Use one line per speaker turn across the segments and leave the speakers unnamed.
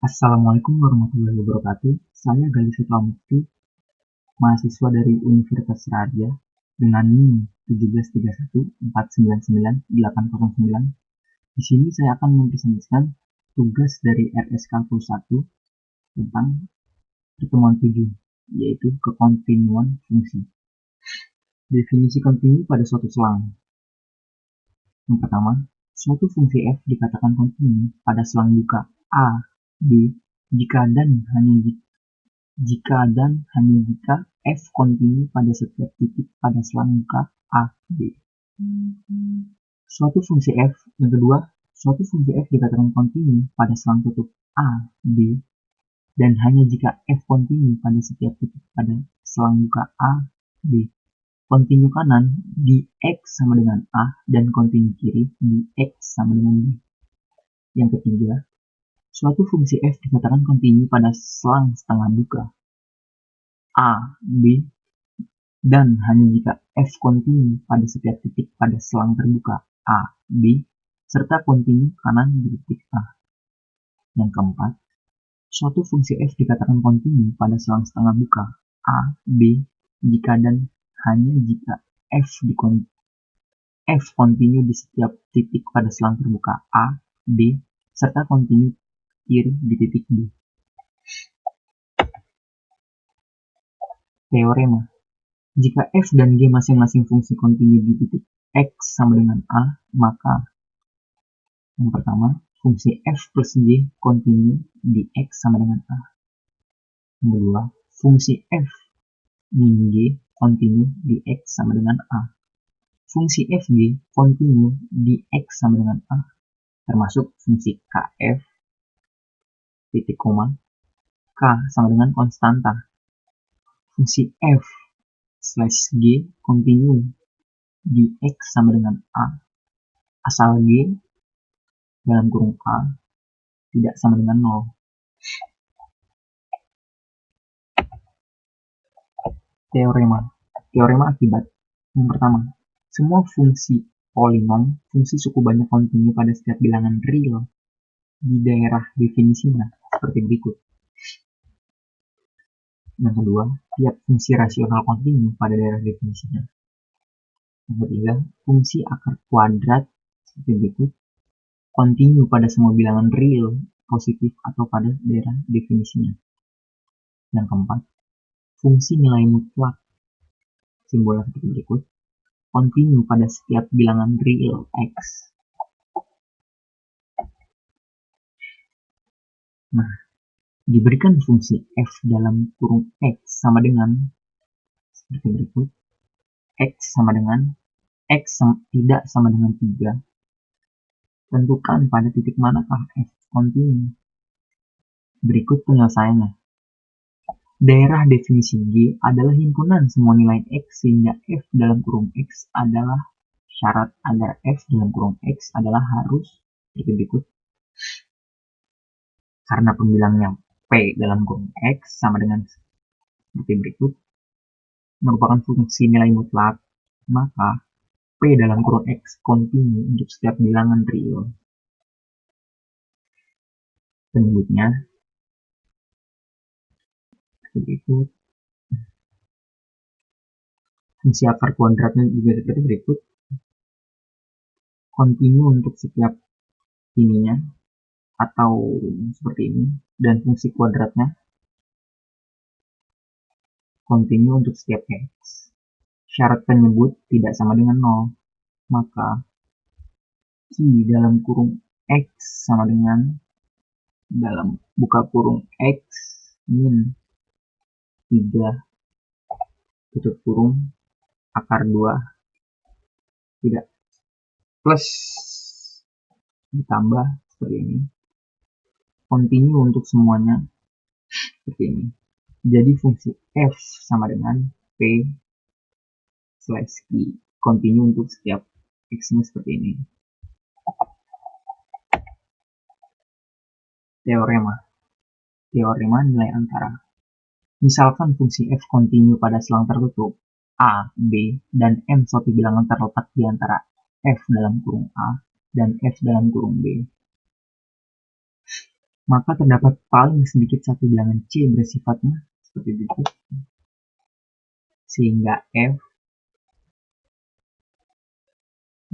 Assalamualaikum warahmatullahi wabarakatuh. Saya Galih Sutramukti, mahasiswa dari Universitas Radja dengan NIM 1731499 Di sini saya akan mempresentasikan tugas dari RS41 tentang pertemuan 7, yaitu kekontinuan fungsi. Definisi kontinu pada suatu selang. Yang pertama, suatu fungsi f dikatakan kontinu pada selang buka a, b, jika dan hanya jika f kontinu pada setiap titik pada selang buka a, b. Suatu fungsi f, yang kedua, suatu fungsi f dikatakan kontinu pada selang tutup a, b, dan hanya jika f kontinu pada setiap titik pada selang buka a, b. Kontinu kanan di x sama dengan a dan kontinu kiri di x sama dengan b. Yang ketiga, suatu fungsi f dikatakan kontinu pada selang setengah buka a, b, dan hanya jika f kontinu pada setiap titik pada selang terbuka a, b, serta kontinu kanan di titik a. Yang keempat, suatu fungsi f dikatakan kontinu pada selang setengah buka a, b, jika dan hanya jika f kontinu di setiap titik pada selang terbuka a, b, serta kontinu kiri di titik b. Teorema. Jika f dan g masing-masing fungsi kontinu di titik x sama dengan a, maka yang pertama, fungsi f plus g kontinu di x sama dengan a. Yang kedua, fungsi f min g kontinu di x sama dengan a. Fungsi fg kontinu di x sama dengan a, termasuk fungsi kf, titik koma, k sama dengan konstanta. Fungsi f slash g kontinu di x sama dengan a, asal g dalam kurung a tidak sama dengan 0. Teorema akibat. Yang pertama, semua fungsi polinom, fungsi suku banyak kontinu pada setiap bilangan real di daerah definisinya seperti berikut. Yang kedua, tiap fungsi rasional kontinu pada daerah definisinya. Yang ketiga, fungsi akar kuadrat seperti berikut, kontinu pada semua bilangan real, positif atau pada daerah definisinya. Yang keempat, fungsi nilai mutlak, simbolnya seperti berikut, kontinu pada setiap bilangan real x. Nah, diberikan fungsi f dalam kurung x sama dengan seperti berikut, x sama dengan x tidak sama dengan 3. Tentukan pada titik manakah f kontinu. Berikut penyelesaiannya. Daerah definisi G adalah himpunan semua nilai x sehingga f dalam kurung x adalah syarat agar f dalam kurung x adalah harus seperti berikut. Karena pembilangnya p dalam kurung x sama dengan seperti berikut, merupakan fungsi nilai mutlak, maka p dalam kurung x kontinu untuk setiap bilangan real. Penyebutnya seperti berikut. Fungsi akar kuadratnya juga seperti berikut. Kontinu untuk setiap ininya atau seperti ini, dan fungsi kuadratnya kontinu untuk setiap x. Syarat penyebut tidak sama dengan 0, maka Q dalam kurung x sama dengan dalam buka kurung x min 3 tutup kurung akar 2 tidak plus ditambah seperti ini, kontinu untuk semuanya seperti ini. Jadi fungsi f sama dengan p slash q, kontinu untuk setiap x-nya seperti ini. Teorema nilai antara. Misalkan fungsi f kontinu pada selang tertutup a, b, dan m suatu bilangan terletak di antara f dalam kurung a dan f dalam kurung b. maka terdapat paling sedikit satu bilangan C bersifatnya seperti berikut, sehingga F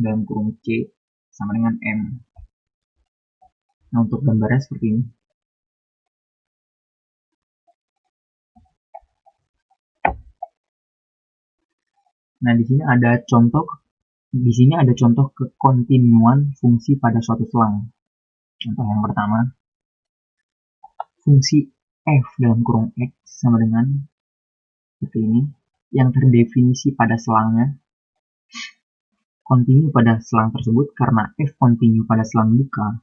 dalam kurung C sama dengan M. Nah, untuk gambarnya seperti ini. Nah, di sini ada contoh kekontinuan fungsi pada suatu selang. Contoh yang pertama, fungsi f dalam kurung x sama dengan seperti ini, yang terdefinisi pada selangnya kontinu pada selang tersebut karena f kontinu pada selang buka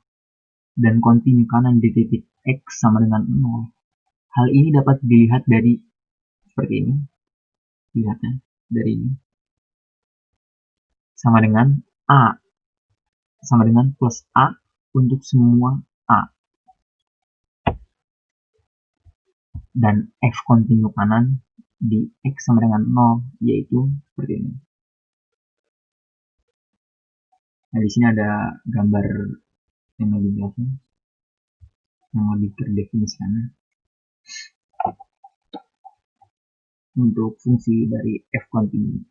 dan kontinu kanan di titik x sama dengan 0. Hal ini dapat dilihat dari seperti ini. Lihatnya dari ini. Sama dengan A. Sama dengan plus A untuk semua A. Dan F kontinu kanan di X sama dengan 0, yaitu seperti ini. Nah, di sini ada gambar yang lebih jelasnya, yang lebih terdefinisikannya. Untuk fungsi dari F kontinu.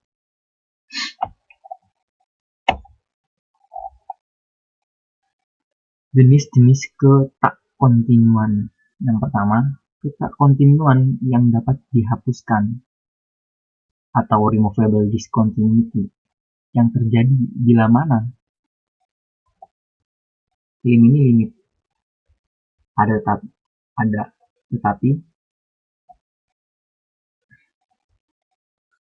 Jenis-jenis ketak kontinuan. Yang pertama, ketak kontinuan yang dapat dihapuskan atau removable discontinuity yang terjadi bila mana ini limit ada tetapi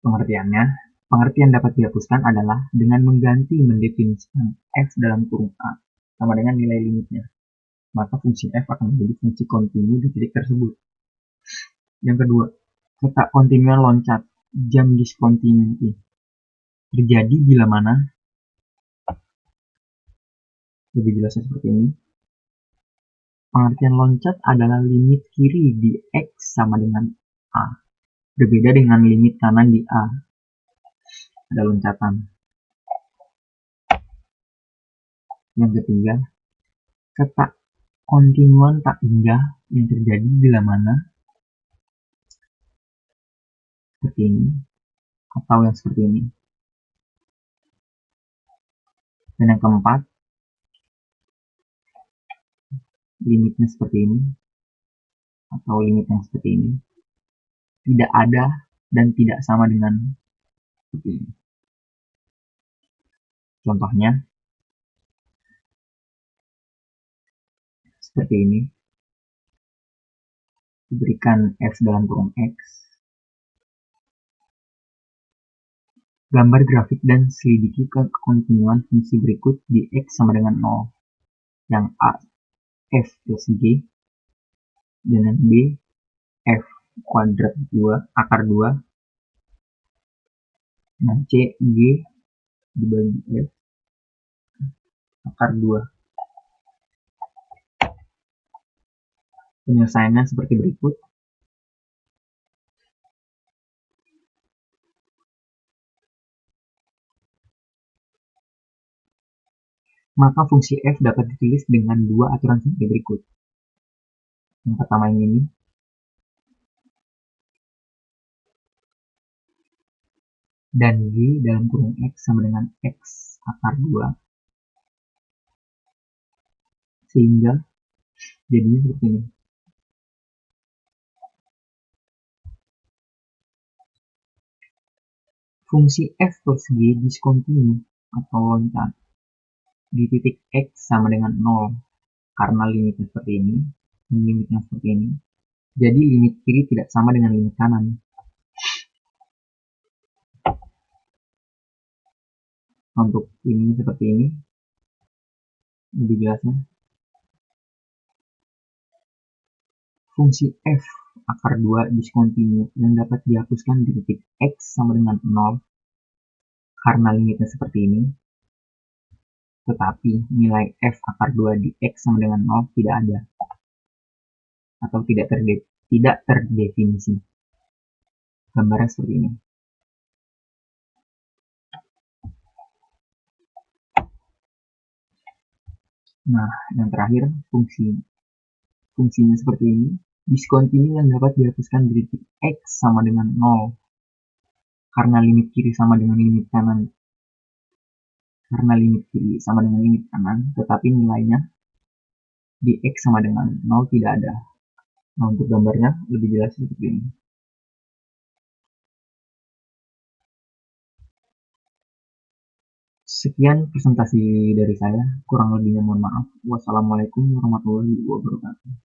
pengertian dapat dihapuskan adalah dengan mengganti mendefinisikan f dalam kurung A sama dengan nilai limitnya, maka fungsi f akan menjadi fungsi kontinu di titik tersebut. Yang kedua, ketak kontinuan loncat jam discontinuity terjadi bila mana, lebih jelasnya seperti ini. Pengertian loncat adalah limit kiri di X sama dengan A. Berbeda dengan limit kanan di A. Ada loncatan. Yang ketiga, ketak kontinuan tak indah yang terjadi bila mana seperti ini atau yang seperti ini. Dan yang keempat, limitnya seperti ini atau limit yang seperti ini. Tidak ada dan tidak sama dengan seperti ini. Contohnya seperti ini. Diberikan f dalam kurung x. Gambar grafik dan selidiki kekontinuan fungsi berikut di x sama dengan 0. Yang A, f plus g. Dan yang B, f kuadrat 2, akar 2. Nah, C, G dibagi F akar 2. Penyelesaiannya seperti berikut. Maka fungsi f dapat ditulis dengan dua aturan sebagai berikut. Yang pertama yang ini. Dan g dalam kurung x sama dengan x akar 2. Sehingga jadinya seperti ini. Fungsi f plus g diskontinu atau loncat di titik x sama dengan 0 karena limitnya seperti ini dan limitnya seperti ini. Jadi limit kiri tidak sama dengan limit kanan. Untuk ini seperti ini, lebih jelasnya. Fungsi f akar 2 diskontinu yang dapat dihapuskan di titik x sama dengan 0 karena limitnya seperti ini. Tetapi nilai f akar 2 di x sama dengan 0 tidak ada atau tidak terdefinisi. Gambarnya seperti ini. Nah, yang terakhir fungsi Fungsinya seperti ini. Diskontinu yang dapat dihapuskan di titik X sama dengan 0 karena limit kiri sama dengan limit kanan. Karena limit kiri sama dengan limit kanan, tetapi nilainya di X sama dengan 0 tidak ada. Nah, untuk gambarnya lebih jelas seperti ini. Sekian presentasi dari saya, kurang lebihnya mohon maaf. Wassalamualaikum warahmatullahi wabarakatuh.